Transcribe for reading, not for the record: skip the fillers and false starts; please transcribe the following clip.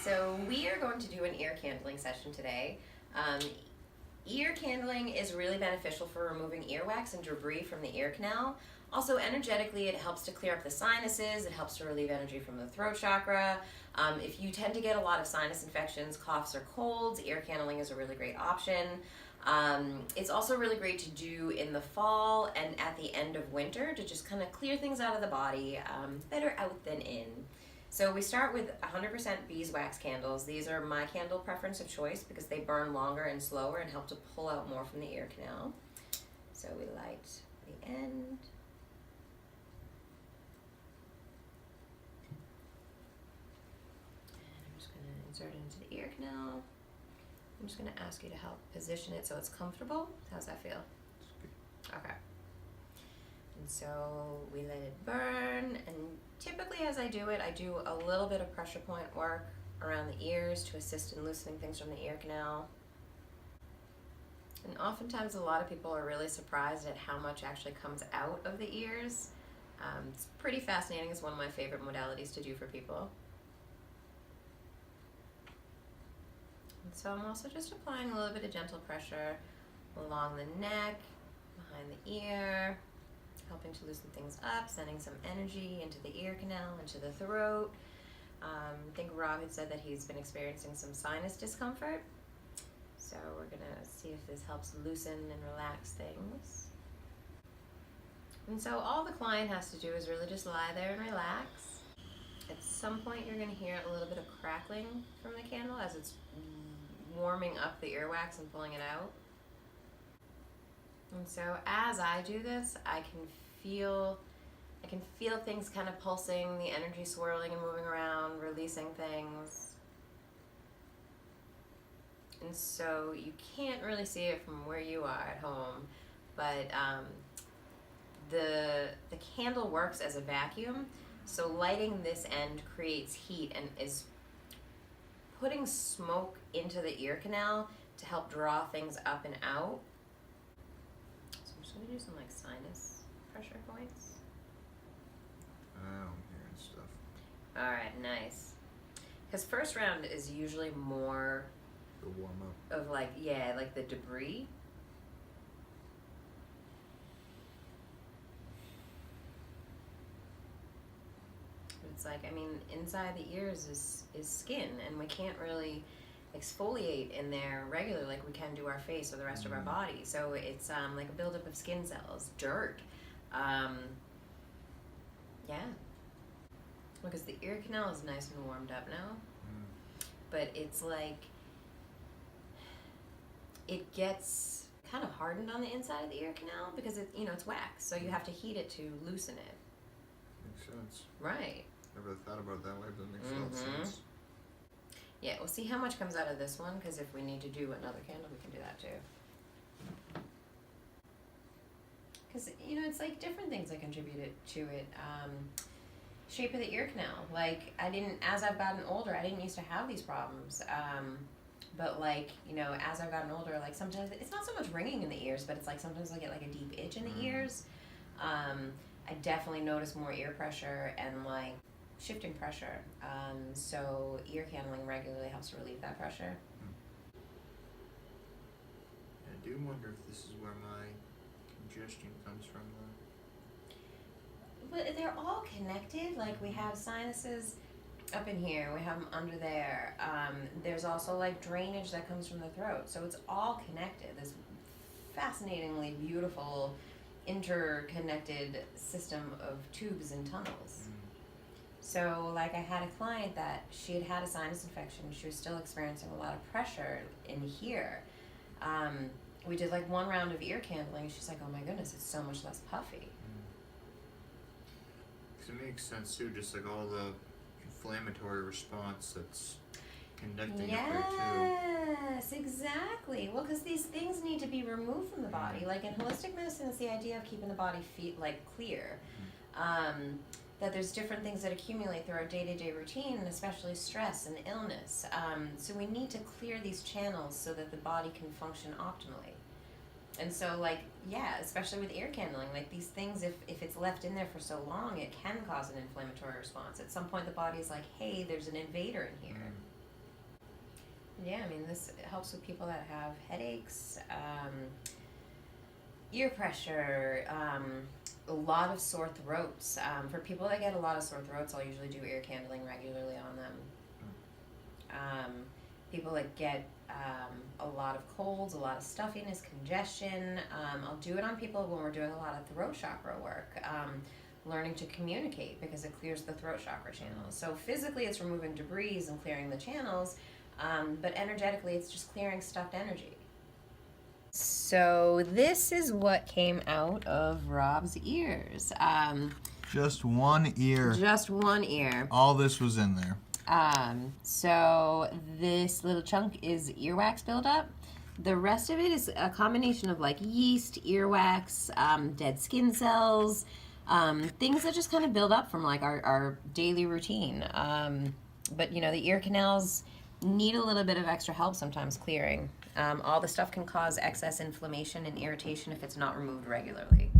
So we are going to do an ear candling session today. Ear candling is really beneficial for removing earwax and debris from the ear canal. Also, energetically, it helps to clear up the sinuses. It helps to relieve energy from the throat chakra. If you tend to get a lot of sinus infections, coughs, or colds, ear candling is a really great option. It's also really great to do in the fall and at the end of winter to just kind of clear things out of the body. Better out than in. So we start with 100% beeswax candles. These are my candle preference of choice because they burn longer and slower and help to pull out more from the ear canal. So we light the end. And I'm just going to insert it into the ear canal. I'm just going to ask you to help position it so it's comfortable. How's that feel? Okay. And so we let it burn, and typically as I do it, I do a little bit of pressure point work around the ears to assist in loosening things from the ear canal. And oftentimes a lot of people are really surprised at how much actually comes out of the ears. It's pretty fascinating. It's one of my favorite modalities to do for people. And so I'm also just applying a little bit of gentle pressure along the neck, behind the ear, helping to loosen things up, sending some energy into the ear canal, into the throat. I think Rob had said that he's been experiencing some sinus discomfort. So we're gonna see if this helps loosen and relax things. And so all the client has to do is really just lie there and relax. At some point you're gonna hear a little bit of crackling from the candle as it's warming up the earwax and pulling it out. And so as I do this, I can feel things kind of pulsing, the energy swirling and moving around, releasing things. And so you can't really see it from where you are at home, but the candle works as a vacuum. So lighting this end creates heat and is putting smoke into the ear canal to help draw things up and out. So I'm just going to do some like sinus pressure points. I'm hearing stuff. All right, nice. Because first round is usually more The warm up. of like, yeah, like the debris. It's like, I mean, inside the ears is skin, and we can't really exfoliate in there regularly like we can do our face or the rest of our body. So it's like a buildup of skin cells, dirt. Yeah. Because the ear canal is nice and warmed up now. But it's like, it gets kind of hardened on the inside of the ear canal because it's wax. So you have to heat it to loosen it. Makes sense. Right. Never thought about it that way, but it makes a lot of sense. Yeah, we'll see how much comes out of this one, because if we need to do another candle, we can do that too. Because, it's like different things that contributed to it. Shape of the ear canal. Like, as I've gotten older, I didn't used to have these problems. But like, as I've gotten older, like sometimes, it's not so much ringing in the ears, but it's like sometimes I get like a deep itch in the ears. I definitely notice more ear pressure and like shifting pressure. So ear candling regularly helps to relieve that pressure. I do wonder if this is where my congestion comes from, though. But they're all connected. Like we have sinuses up in here, we have them under there. There's also like drainage that comes from the throat. So it's all connected. This fascinatingly beautiful interconnected system of tubes and tunnels. So like I had a client that she had a sinus infection. She was still experiencing a lot of pressure in here. We did like one round of ear candling. She's like, oh my goodness, it's so much less puffy. Because it makes sense too, just like all the inflammatory response that's connecting up there too. Yes, exactly. Well, because these things need to be removed from the body. Like in holistic medicine, it's the idea of keeping the body clear. That there's different things that accumulate through our day-to-day routine, and especially stress and illness. So we need to clear these channels so that the body can function optimally. And so, like, yeah, especially with ear candling, like these things, if it's left in there for so long, it can cause an inflammatory response. At some point, the body's like, hey, there's an invader in here. Yeah, I mean, this helps with people that have headaches, ear pressure, a lot of sore throats. For people that get a lot of sore throats, I'll usually do ear candling regularly on them. People that get a lot of colds, a lot of stuffiness, congestion, I'll do it on people when we're doing a lot of throat chakra work. Learning to communicate because it clears the throat chakra channels. So physically it's removing debris and clearing the channels, but energetically it's just clearing stuffed energy. So this is what came out of Rob's ears. Just one ear. Just one ear. All this was in there. So this little chunk is earwax buildup. The rest of it is a combination of like yeast, earwax, dead skin cells, things that just kind of build up from like our daily routine. But you know, the ear canals need a little bit of extra help sometimes clearing. All the stuff can cause excess inflammation and irritation if it's not removed regularly.